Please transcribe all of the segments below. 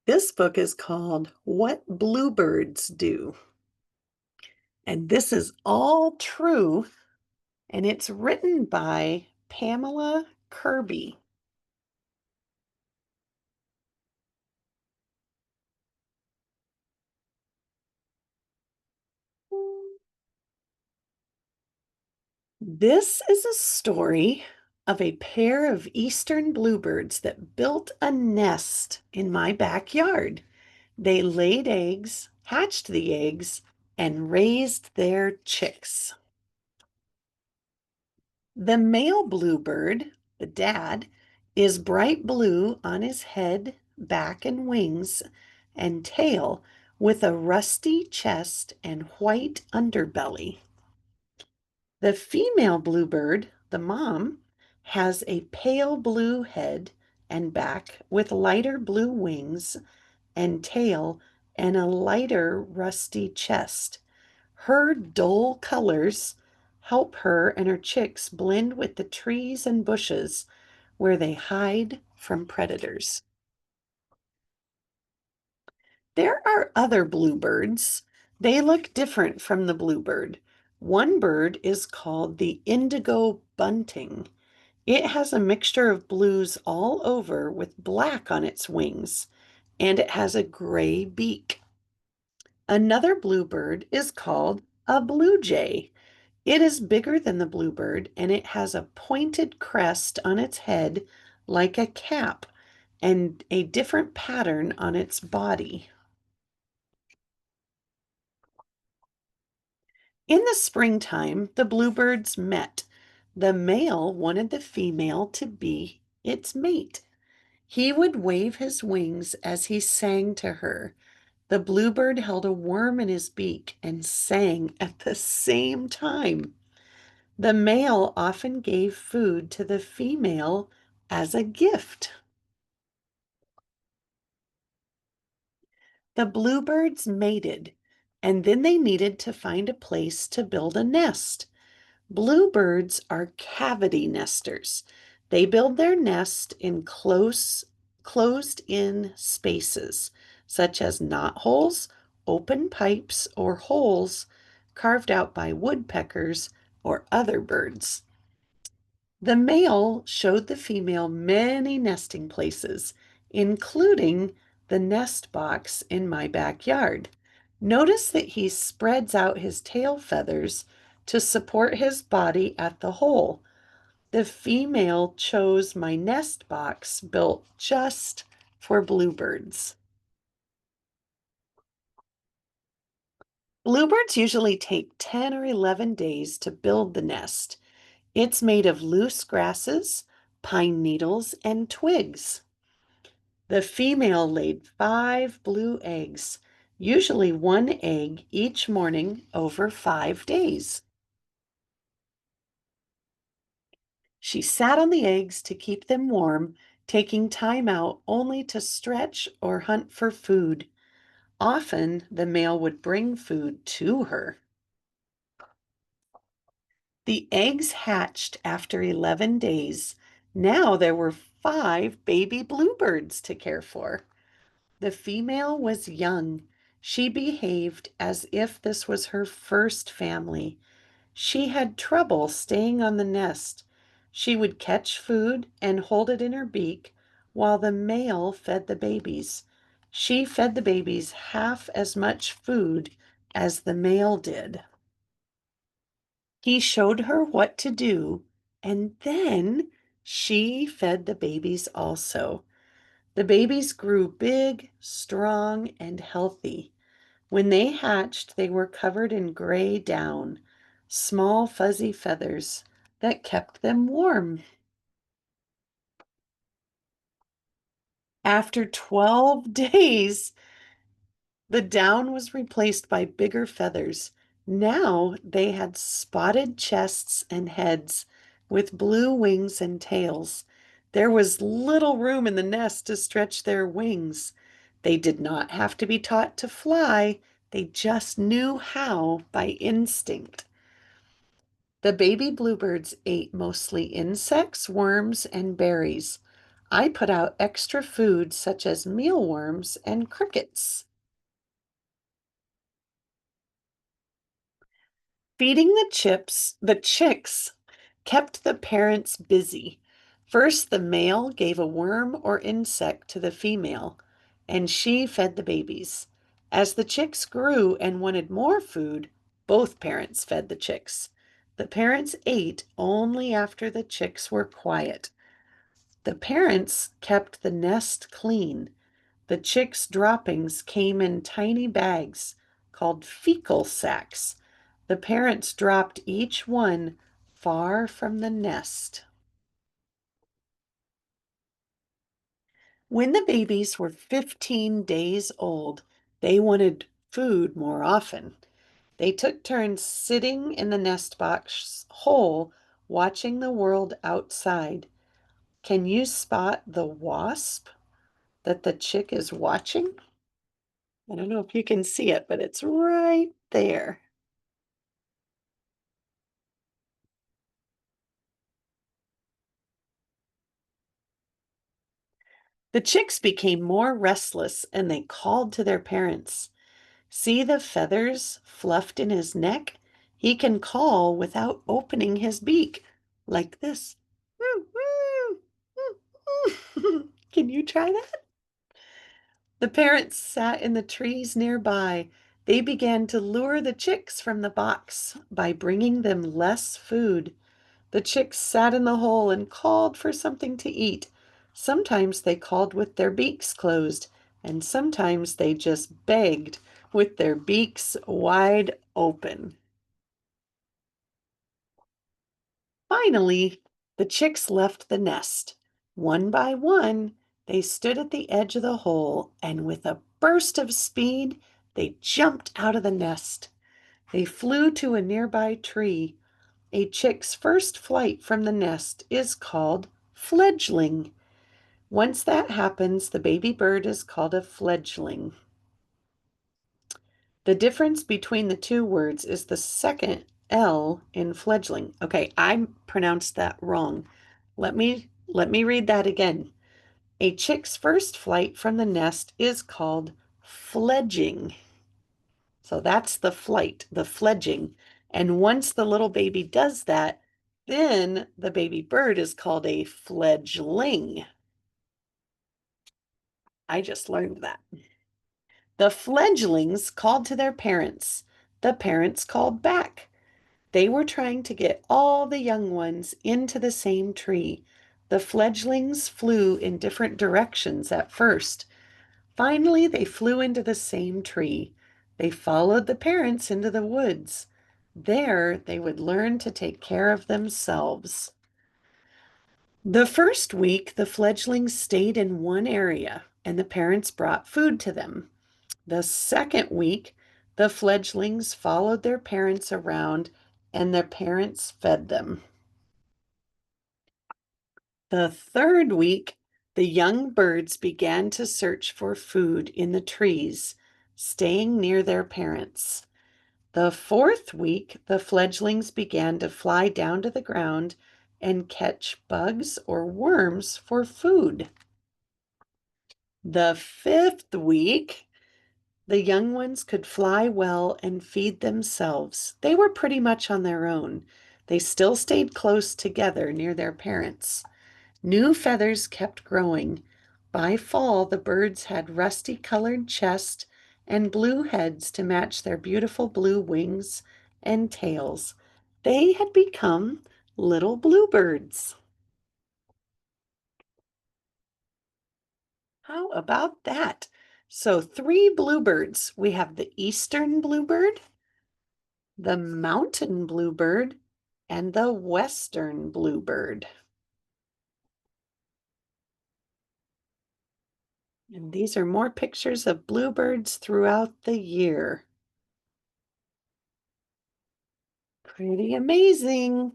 This book is called What Bluebirds Do. And this is all true, and it's written by Pamela Kirby. This is a story of a pair of eastern bluebirds that built a nest in my backyard. They laid eggs, hatched the eggs, and raised their chicks. The male bluebird, the dad, is bright blue on his head, back, and wings and tail with a rusty chest and white underbelly. The female bluebird, the mom, has a pale blue head and back with lighter blue wings and tail and a lighter rusty chest. Her dull colors help her and her chicks blend with the trees and bushes where they hide from predators. There are other bluebirds. They look different from the bluebird. One bird is called the indigo bunting. It has a mixture of blues all over with black on its wings, and it has a gray beak. Another bluebird is called a blue jay. It is bigger than the bluebird and it has a pointed crest on its head like a cap and a different pattern on its body. In the springtime, the bluebirds met. The male wanted the female to be its mate. He would wave his wings as he sang to her. The bluebird held a worm in his beak and sang at the same time. The male often gave food to the female as a gift. The bluebirds mated, and then they needed to find a place to build a nest. Bluebirds are cavity nesters. They build their nest in closed-in spaces, such as knotholes, open pipes, or holes carved out by woodpeckers or other birds. The male showed the female many nesting places, including the nest box in my backyard. Notice that he spreads out his tail feathers to support his body at the hole. The female chose my nest box built just for bluebirds. Bluebirds usually take 10 or 11 days to build the nest. It's made of loose grasses, pine needles, and twigs. The female laid 5 blue eggs, usually one egg each morning over 5 days. She sat on the eggs to keep them warm, taking time out only to stretch or hunt for food. Often the male would bring food to her. The eggs hatched after 11 days. Now there were 5 baby bluebirds to care for. The female was young. She behaved as if this was her first family. She had trouble staying on the nest. She would catch food and hold it in her beak while the male fed the babies. She fed the babies half as much food as the male did. He showed her what to do, and then she fed the babies also. The babies grew big, strong, and healthy. When they hatched, they were covered in gray down, small fuzzy feathers that kept them warm. After 12 days, the down was replaced by bigger feathers. Now they had spotted chests and heads with blue wings and tails. There was little room in the nest to stretch their wings. They did not have to be taught to fly, they just knew how by instinct. The baby bluebirds ate mostly insects, worms, and berries. I put out extra food such as mealworms and crickets. Feeding the chicks kept the parents busy. First, the male gave a worm or insect to the female, and she fed the babies. As the chicks grew and wanted more food, both parents fed the chicks. The parents ate only after the chicks were quiet. The parents kept the nest clean. The chicks' droppings came in tiny bags called fecal sacks. The parents dropped each one far from the nest. When the babies were 15 days old, they wanted food more often. They took turns sitting in the nest box hole, watching the world outside. Can you spot the wasp that the chick is watching? I don't know if you can see it, but it's right there. The chicks became more restless and they called to their parents. See the feathers fluffed in his neck? He can call without opening his beak, like this. Can you try that? The parents sat in the trees nearby. They began to lure the chicks from the box by bringing them less food. The chicks sat in the hole and called for something to eat. Sometimes they called with their beaks closed, and sometimes they just begged with their beaks wide open. Finally, the chicks left the nest. One by one, they stood at the edge of the hole, and with a burst of speed, they jumped out of the nest. They flew to a nearby tree. A chick's first flight from the nest is called fledgling. Once that happens, the baby bird is called a fledgling. The difference between the two words is the second L in fledgling. Okay, I pronounced that wrong. Let me read that again. A chick's first flight from the nest is called fledging. So that's the flight, the fledging. And once the little baby does that, then the baby bird is called a fledgling. I just learned that. The fledglings called to their parents. The parents called back. They were trying to get all the young ones into the same tree. The fledglings flew in different directions at first. Finally, they flew into the same tree. They followed the parents into the woods. There, they would learn to take care of themselves. The first week, the fledglings stayed in one area and the parents brought food to them. The second week, the fledglings followed their parents around and their parents fed them. The third week, the young birds began to search for food in the trees, staying near their parents. The fourth week, the fledglings began to fly down to the ground and catch bugs or worms for food. The fifth week, the young ones could fly well and feed themselves. They were pretty much on their own. They still stayed close together near their parents. New feathers kept growing. By fall, the birds had rusty colored chests and blue heads to match their beautiful blue wings and tails. They had become little bluebirds. How about that? So, three bluebirds. We have the eastern bluebird, the mountain bluebird, and the western bluebird. And these are more pictures of bluebirds throughout the year. Pretty amazing.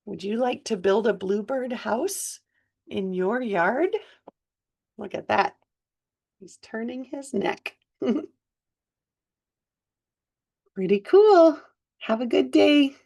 Would you like to build a bluebird house in your yard? Look at that. He's turning his neck. Pretty cool. Have a good day.